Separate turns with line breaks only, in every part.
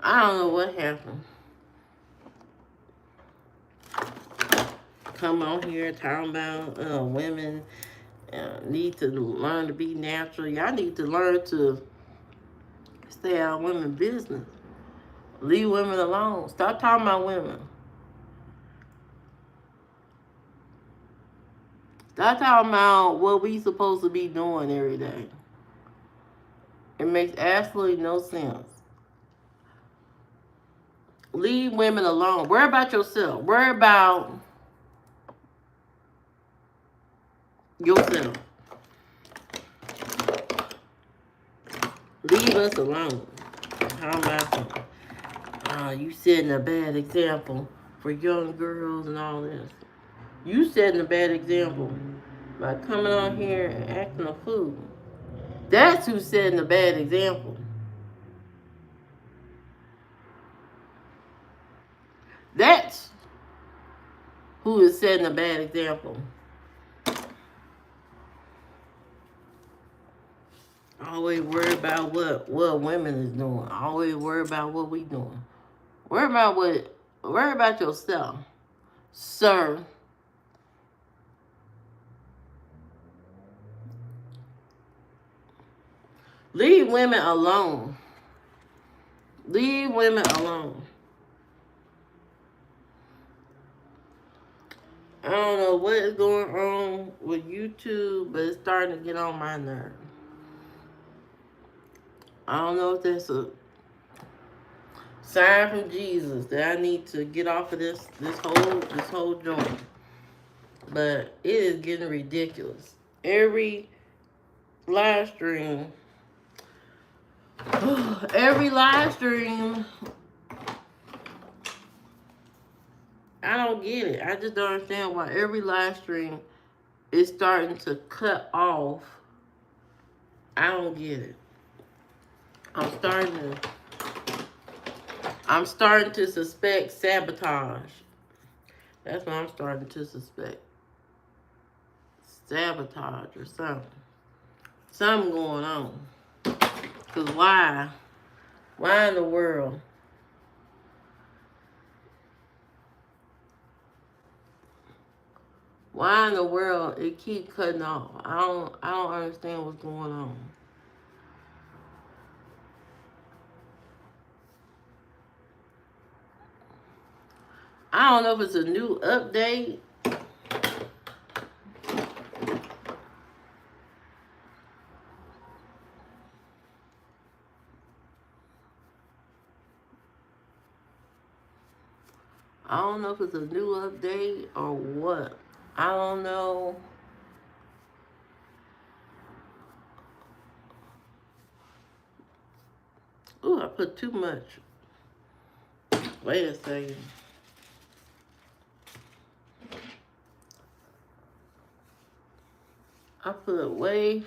I don't know what happened. Come on here talking about women need to learn to be natural. Y'all need to learn to stay out of women's business. Leave women alone. Stop talking about women. Stop talking about what we supposed to be doing every day. It makes absolutely no sense. Leave women alone. Worry about yourself. Worry about yourself. Leave us alone. How about you setting a bad example for young girls and all this? You setting a bad example by coming on here and acting a fool. That's who's setting a bad example. That's who is setting a bad example. Always worry about what women is doing. Always worry about what we doing. Worry about yourself, sir. Leave women alone. Leave women alone. I don't know what is going on with YouTube, but it's starting to get on my nerve. I don't know if that's a sign from Jesus that I need to get off of this whole joint. But it is getting ridiculous. Every live stream, every live stream, I don't get it. I just don't understand why every live stream is starting to cut off. I don't get it. I'm starting to suspect sabotage. That's what I'm starting to suspect. Sabotage or something. Something going on. Because why? Why in the world? Why in the world it keep cutting off? I don't understand what's going on. I don't know if it's a new update. I don't know if it's a new update or what. I don't know. Ooh, I put too much. Wait a second. I put way.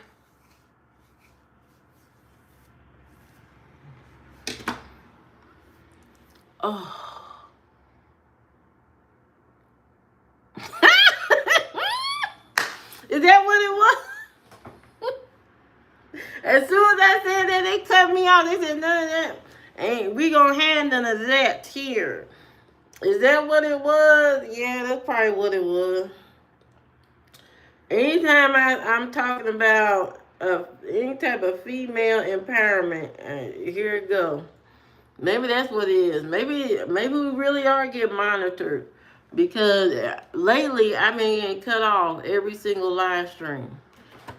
Oh. Is that what it was? As soon as I said that, they cut me off. They said none of that. Ain't we gonna have none of that here? Is that what it was? Yeah, that's probably what it was. Anytime I'm talking about any type of female empowerment, here it go. Maybe that's what it is. Maybe we really are getting monitored because lately I've been getting cut off every single live stream.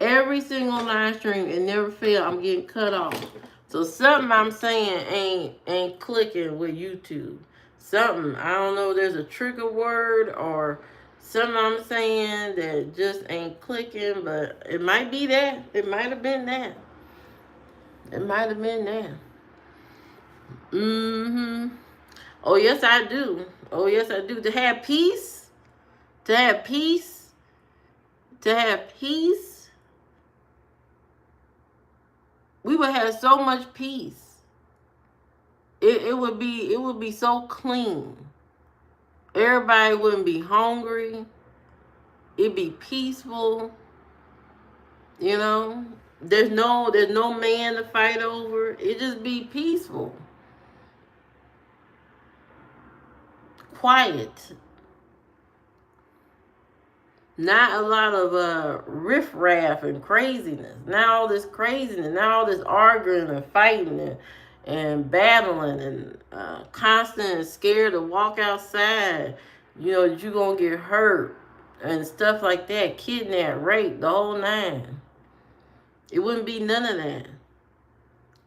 Every single live stream and never fail. I'm getting cut off. So something I'm saying ain't clicking with YouTube. Something I don't know. There's a trigger word or something I'm saying that just ain't clicking. But it might be that. It might have been that. It might have been that. Mm-hmm. Oh yes, I do. Oh yes, I do. To have peace. To have peace. To have peace. We would have so much peace. It would be so clean. Everybody wouldn't be hungry. It'd be peaceful. You know, there's no man to fight over. It just be peaceful. quiet. Not a lot of riffraff and craziness. Not all this craziness. Not all this arguing and fighting and battling and constant and scared to walk outside. You know, that you're going to get hurt and stuff like that. Kidnap, rape, the whole nine. It wouldn't be none of that.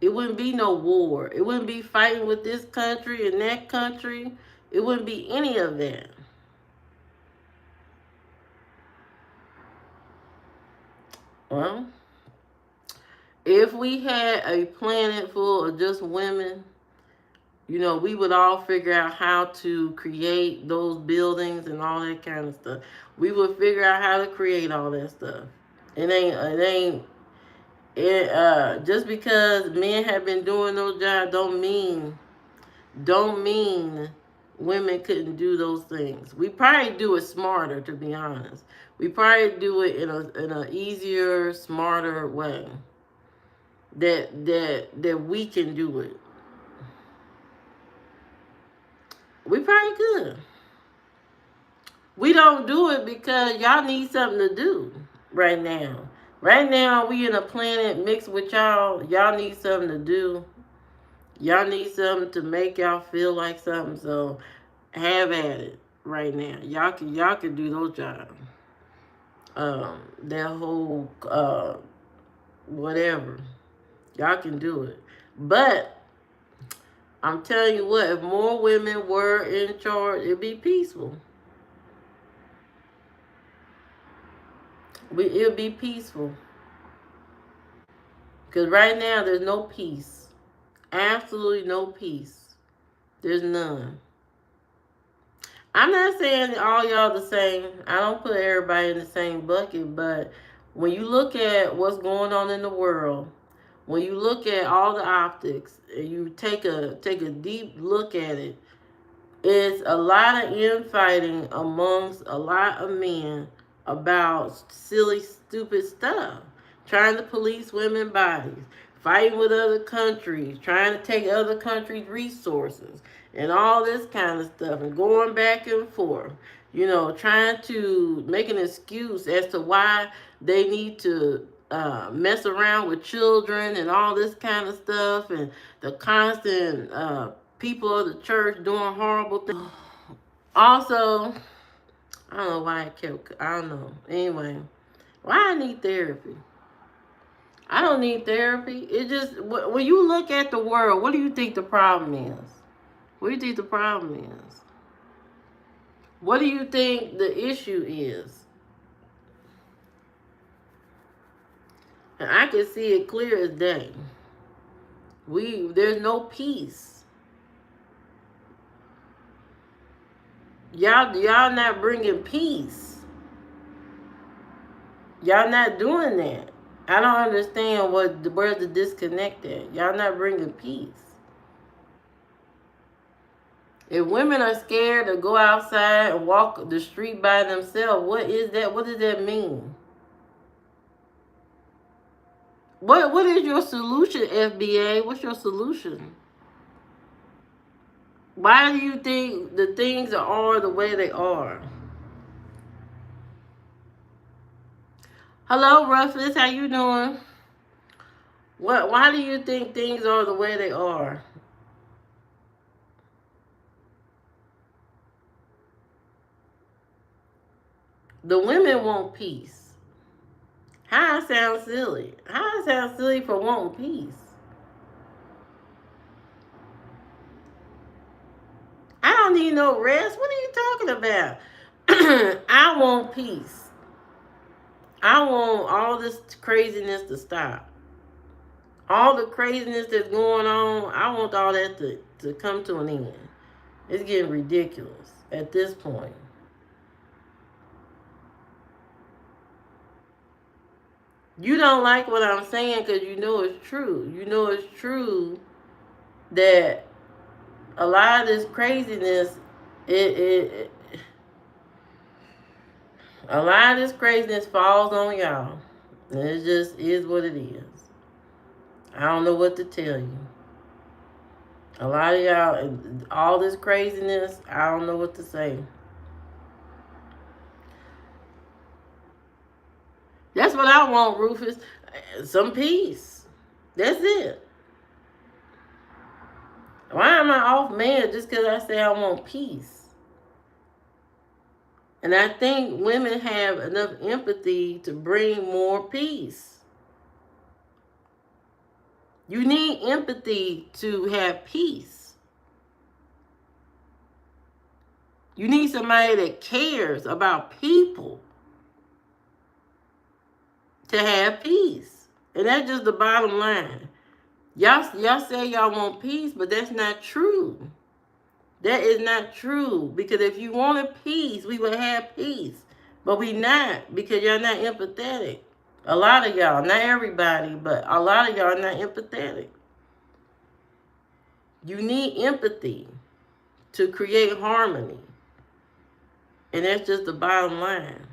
It wouldn't be no war. It wouldn't be fighting with this country and that country. It wouldn't be any of that. Well, if we had a planet full of just women, you know, we would all figure out how to create those buildings and all that kind of stuff. We would figure out how to create all that stuff. Just because men have been doing those jobs don't mean women couldn't do those things. We probably do it smarter, to be honest. We probably do it in a easier, smarter way. That we can do it. We probably could. We don't do it because y'all need something to do right now. Right now, we in a planet mixed with y'all. Y'all need something to do. Y'all need something to make y'all feel like something. So have at it right now. Y'all can do those jobs. That whole whatever. Y'all can do it. But I'm telling you what, if more women were in charge, it'd be peaceful. It'll be peaceful. Because right now, there's no peace. Absolutely no peace. There's none. I'm not saying all y'all the same. I don't put everybody in the same bucket. But when you look at what's going on in the world, when you look at all the optics, and you take a deep look at it, it's a lot of infighting amongst a lot of men about silly, stupid stuff. Trying to police women's bodies, fighting with other countries, trying to take other countries' resources, and all this kind of stuff, and going back and forth. You know, trying to make an excuse as to why they need to mess around with children and all this kind of stuff, and the constant people of the church doing horrible things. Also, I don't know why I kept, I don't know. Anyway, why I need therapy? I don't need therapy. It just, when you look at the world, what do you think the problem is? What do you think the problem is? What do you think the issue is? And I can see it clear as day. There's no peace. Y'all not bringing peace. Y'all not doing that. I don't understand where's the disconnect at. Y'all not bringing peace. If women are scared to go outside and walk the street by themselves, what is that? What does that mean? What is your solution, FBA? What's your solution? Why do you think the things are the way they are? Hello, Rufus. How you doing? Why do you think things are the way they are? The women want peace. How I sound silly? How I sound silly for wanting peace? I don't need no rest. What are you talking about? I want peace. I want all this craziness to stop. All the craziness that's going on, I want all that to come to an end. It's getting ridiculous at this point. You don't like what I'm saying because you know it's true. You know it's true that a lot of this craziness, a lot of this craziness falls on y'all. And it just is what it is. I don't know what to tell you. A lot of y'all, all this craziness, I don't know what to say. That's what I want, Rufus. Some peace. That's it. Why am I off man just because I say I want peace? And I think women have enough empathy to bring more peace. You need empathy to have peace. You need somebody that cares about people to have peace. And that's just the bottom line. Y'all say y'all want peace, but that's not true. That is not true. Because if you wanted peace, we would have peace. But we not, because y'all not empathetic. A lot of y'all, not everybody, but a lot of y'all are not empathetic. You need empathy to create harmony. And that's just the bottom line.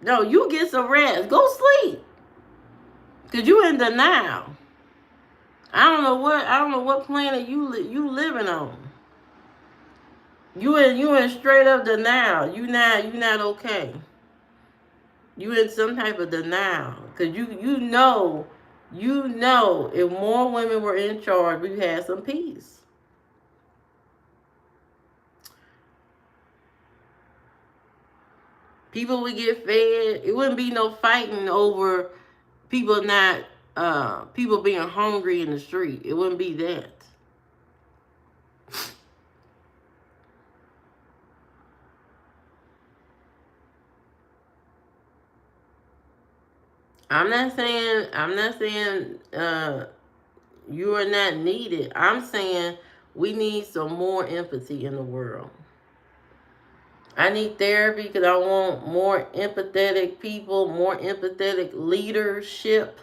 No, you get some rest. Go sleep. Cause you in denial. I don't know what planet you living on. You in straight up denial. You not okay. You in some type of denial. Cause you know if more women were in charge, we had some peace. People would get fed. It wouldn't be no fighting over people being hungry in the street. It wouldn't be that. I'm not saying you are not needed. I'm saying we need some more empathy in the world. I need therapy because I want more empathetic people, more empathetic leadership.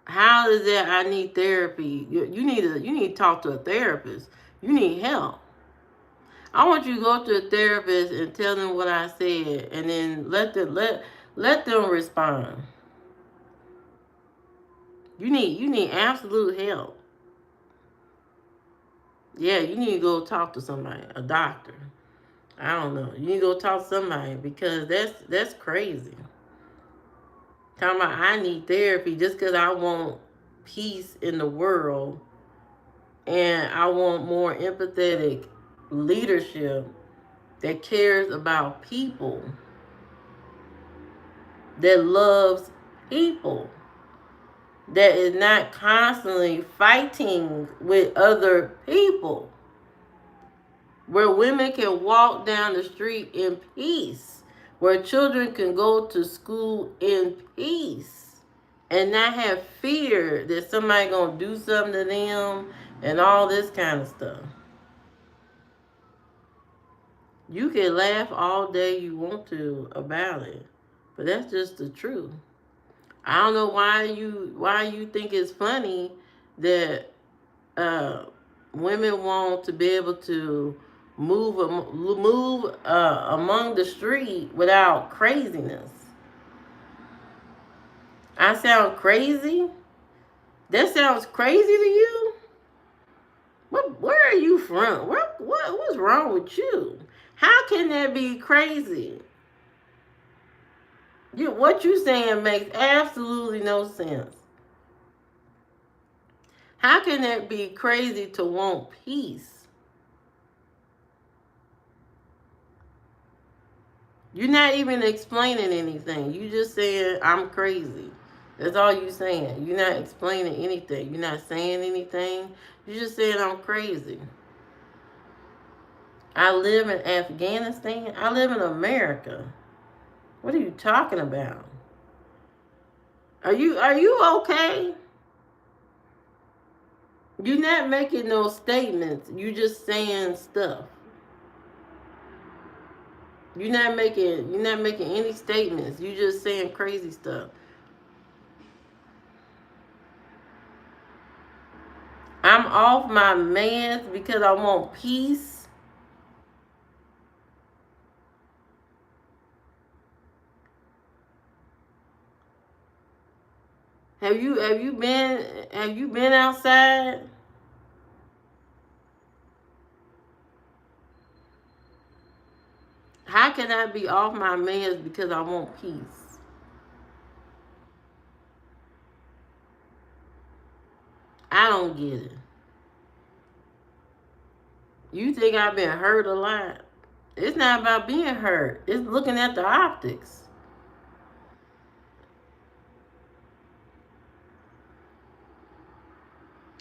How is that I need therapy? You need to talk to a therapist. You need help. I want you to go to a therapist and tell them what I said, and then let them respond. You need absolute help. Yeah, you need to go talk to somebody, a doctor. I don't know. You need to go talk to somebody because that's crazy. Talking about I need therapy just because I want peace in the world and I want more empathetic leadership that cares about people, that loves people, that is not constantly fighting with other people, where women can walk down the street in peace, where children can go to school in peace and not have fear that somebody gonna do something to them and all this kind of stuff. You can laugh all day you want to about it, but that's just the truth. I don't know why you think it's funny that uh, women want to be able to move among the street without craziness. I sound crazy? That sounds crazy to you? Where are you from? What's wrong with you? How can that be crazy? What you saying makes absolutely no sense. How can that be crazy to want peace? You're not even explaining anything. You just saying I'm crazy. That's all you saying. You're not explaining anything. You're not saying anything. You're just saying I'm crazy. I live in Afghanistan. I live in America. What are you talking about? Are you okay? You're not making no statements. You just saying stuff. You're not making any statements. You just saying crazy stuff. I'm off my meds because I want peace. Have you been outside? How can I be off my meds because I want peace? I don't get it. You think I've been hurt a lot? It's not about being hurt. It's looking at the optics.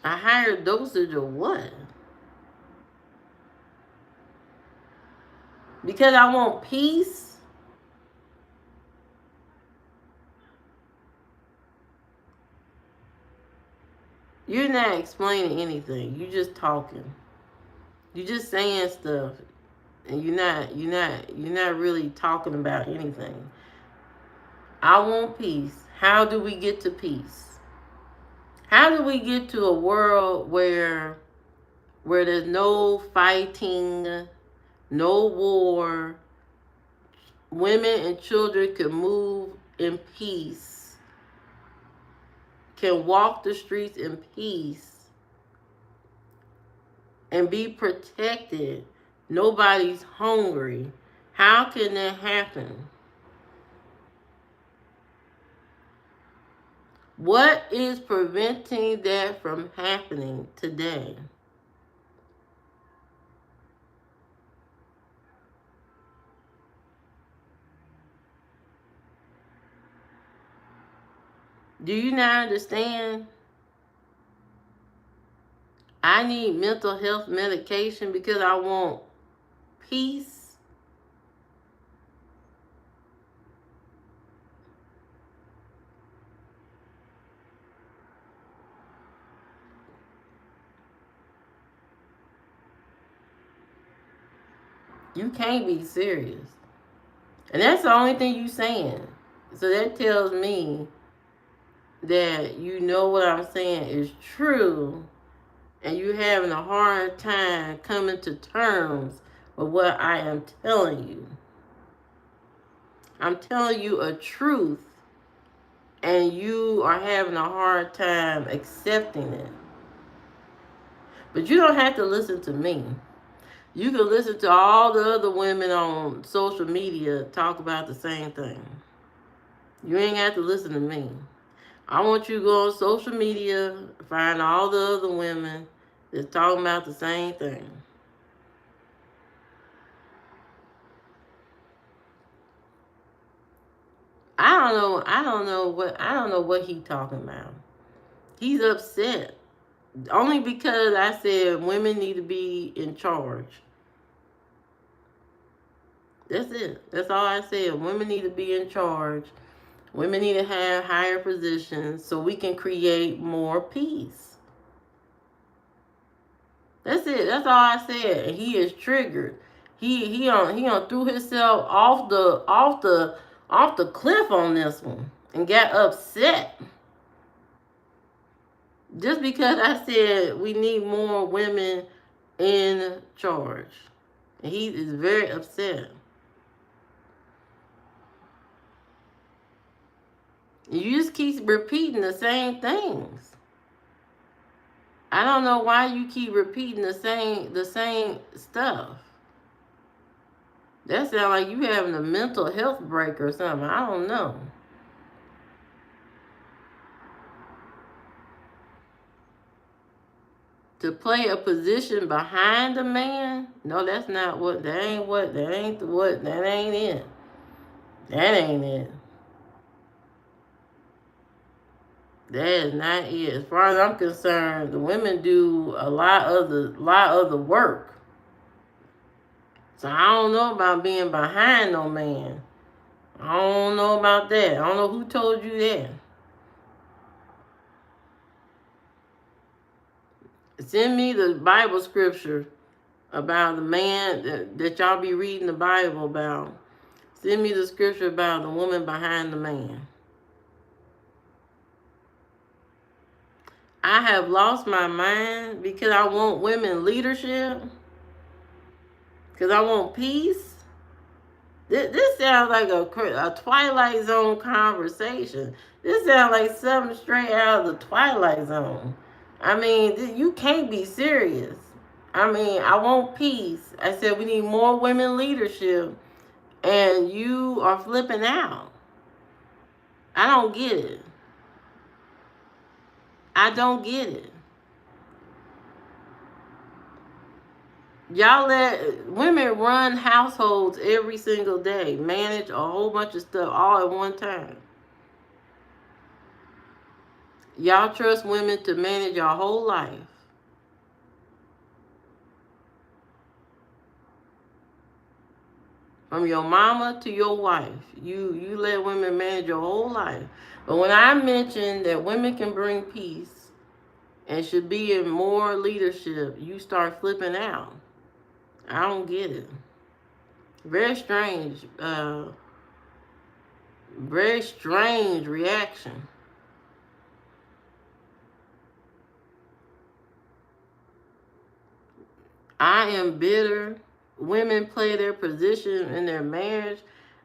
A higher dosage of what? Because I want peace? You're not explaining anything. You're just talking. You're just saying stuff. And you're not really talking about anything. I want peace. How do we get to peace? How do we get to a world where there's no fighting, no war, women and children can move in peace, can walk the streets in peace, and be protected? Nobody's hungry. How can that happen? What is preventing that from happening today? Do you not understand? I need mental health medication because I want peace. You can't be serious. And that's the only thing you saying. So that tells me that you know what I'm saying is true, and you're having a hard time coming to terms with what I am telling you. I'm telling you a truth, and you are having a hard time accepting it. But you don't have to listen to me. You can listen to all the other women on social media talk about the same thing. You ain't got to listen to me. I want you to go on social media, find all the other women that's talking about the same thing. I don't know what he's talking about. He's upset. Only because I said women need to be in charge. That's it. That's all I said. Women need to be in charge. Women need to have higher positions so we can create more peace. That's it. That's all I said. And he is triggered. He threw himself off the cliff on this one and got upset. Just because I said we need more women in charge. And he is very upset. You just keep repeating the same things. I don't know why you keep repeating the same stuff. That sounds like you having a mental health break or something. I don't know. To play a position behind a man? No, that's not what. That ain't what. That ain't what. That ain't it. That ain't it. That is not it. As far as I'm concerned, the women do a lot of the work. So I don't know about being behind no man. I don't know about that. I don't know who told you that. Send me the Bible scripture about the man that y'all be reading the Bible about. Send me the scripture about the woman behind the man. I have lost my mind because I want women leadership. Because I want peace. This sounds like a Twilight Zone conversation. This sounds like something straight out of the Twilight Zone. I mean, you can't be serious. I mean, I want peace. I said we need more women leadership, and you are flipping out. I don't get it. I don't get it. Y'all let women run households every single day, manage a whole bunch of stuff all at one time. Y'all trust women to manage your whole life. From your mama to your wife. You let women manage your whole life. But when I mention that women can bring peace and should be in more leadership, you start flipping out. I don't get it. Very strange. Very strange reaction. I am bitter. Women play their position in their marriage.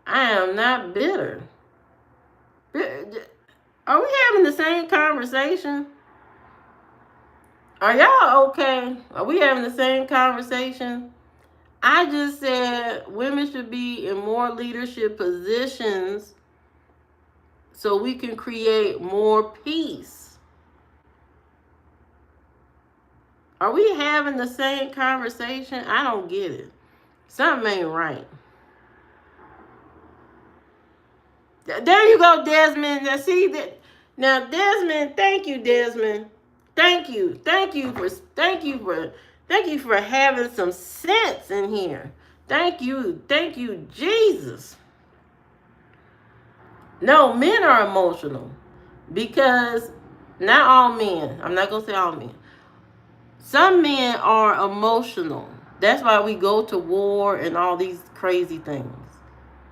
I am not bitter. Are we having the same conversation? Are y'all okay? Are we having the same conversation? I just said women should be in more leadership positions so we can create more peace. Are we having the same conversation? I don't get it. Something ain't right. There you go, Desmond. Now see that. Now, Desmond, thank you, Desmond. Thank you for having some sense in here. Thank you, Jesus. No, men are emotional because not all men. I'm not gonna say all men. Some men are emotional. That's why we go to war and all these crazy things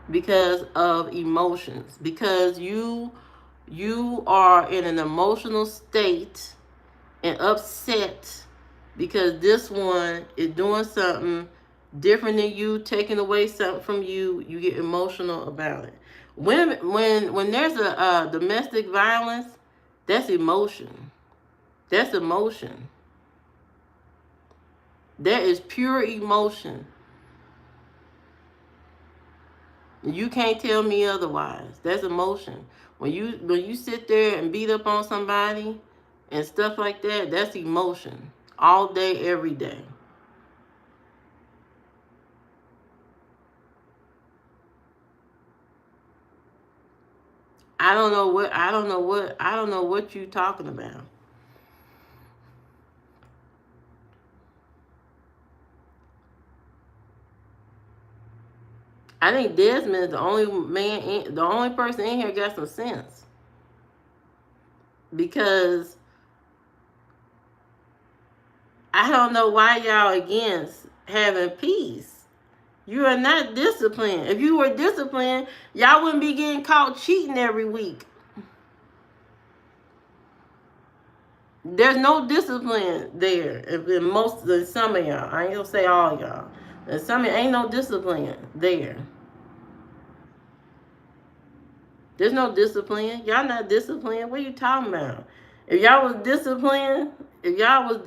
because of emotions. Because you are in an emotional state and upset because this one is doing something different than you, taking away something from you. You get emotional about it. When there's a domestic violence, that's emotion. That's emotion. That is pure emotion. You can't tell me otherwise. That's emotion. When you sit there and beat up on somebody and stuff like that, that's emotion. All day, every day. I don't know what you talking about. I think Desmond is the only person in here got some sense. Because I don't know why y'all against having peace. You are not disciplined. If you were disciplined, y'all wouldn't be getting caught cheating every week. There's no discipline there. In some of y'all, I ain't gonna say all y'all. And some of y'all ain't no discipline there. There's no discipline. Y'all not disciplined. What are you talking about? If y'all was disciplined, if y'all was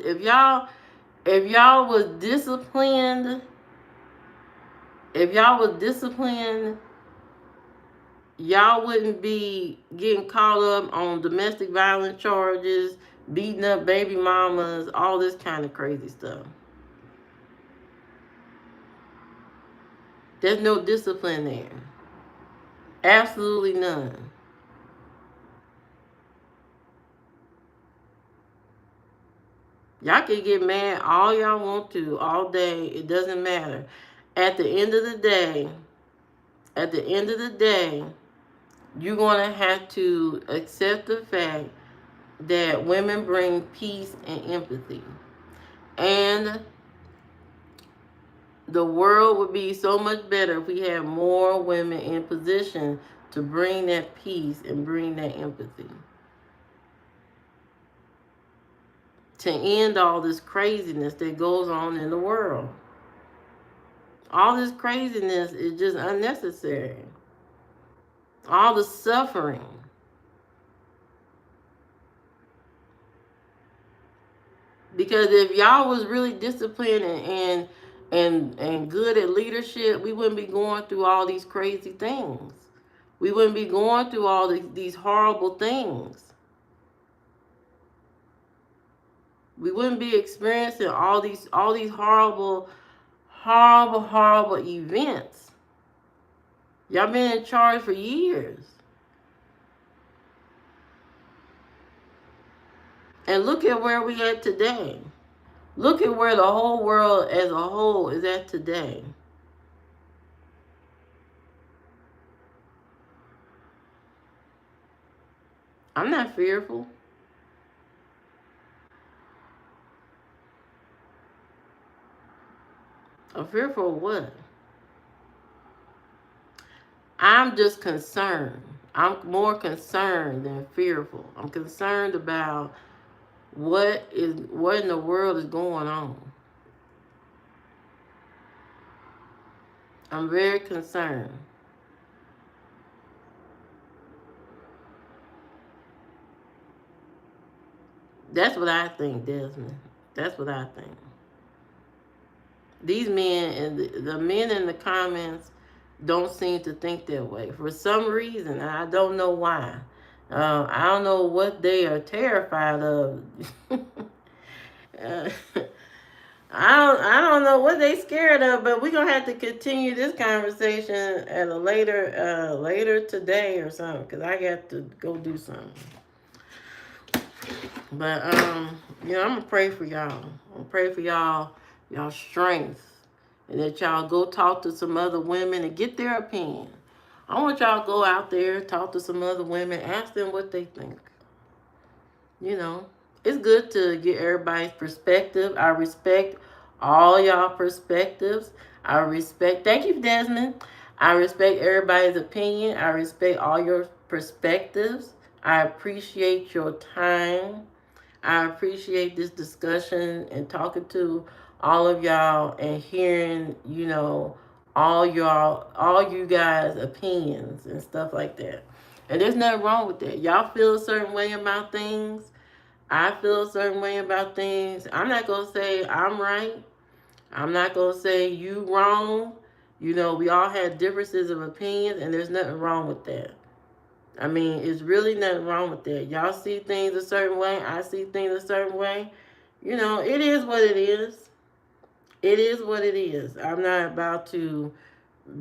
disciplined, if y'all was disciplined, y'all wouldn't be getting caught up on domestic violence charges, beating up baby mamas, all this kind of crazy stuff. There's no discipline there. Absolutely none. Y'all can get mad all y'all want to all day. It doesn't matter. At the end of the day, you're going to have to accept the fact that women bring peace and empathy. And the world would be so much better if we had more women in position to bring that peace and bring that empathy. To end all this craziness that goes on in the world. All this craziness is just unnecessary. All the suffering. Because if y'all was really disciplined and good at leadership, we wouldn't be going through all these crazy things. We wouldn't be going through all these horrible things. We wouldn't be experiencing all these horrible events. Y'all been in charge for years. And look at where we at today. Look at where the whole world as a whole is at today. I'm not fearful. I'm fearful of what? I'm just concerned. I'm more concerned than fearful. I'm concerned about what in the world is going on. I'm very concerned. That's what I think, Desmond. That's what I think. These men and the men in the comments don't seem to think that way for some reason. I don't know why. I don't know what they are terrified of. uh, I don't know what they scared of, but we're gonna have to continue this conversation at a later today or something, because I got to go do something. But I'm gonna pray for y'all. I'm gonna pray for y'all strength, and that y'all go talk to some other women and get their opinion. I want y'all to go out there, talk to some other women, ask them what they think. It's good to get everybody's perspective. I respect all y'all perspectives. Thank you, Desmond. I respect everybody's opinion. I respect all your perspectives. I appreciate your time. I appreciate this discussion and talking to all of y'all and hearing, all you guys' opinions and stuff like that. And there's nothing wrong with that. Y'all feel a certain way about things. I feel a certain way about things. I'm not going to say I'm right. I'm not going to say you wrong. We all have differences of opinions, and there's nothing wrong with that. I mean, it's really nothing wrong with that. Y'all see things a certain way. I see things a certain way. It is what it is. It is what it is. I'm not about to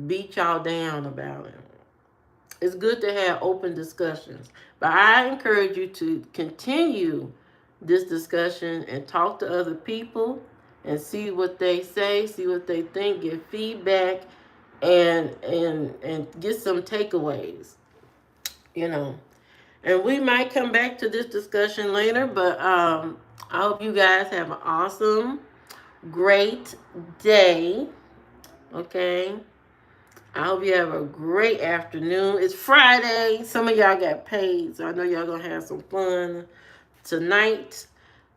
beat y'all down about it. It's good to have open discussions. But I encourage you to continue this discussion and talk to other people and see what they say, see what they think, get feedback, and get some takeaways. And we might come back to this discussion later, but I hope you guys have an awesome, great day. Okay. I hope you have a great afternoon. It's Friday. Some of y'all got paid, so I know y'all gonna have some fun tonight.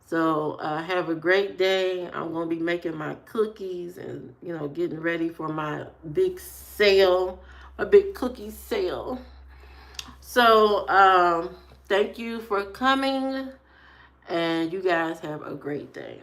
So have a great day. I'm gonna be making my cookies and getting ready for my big sale, a big cookie sale. So thank you for coming, and you guys have a great day.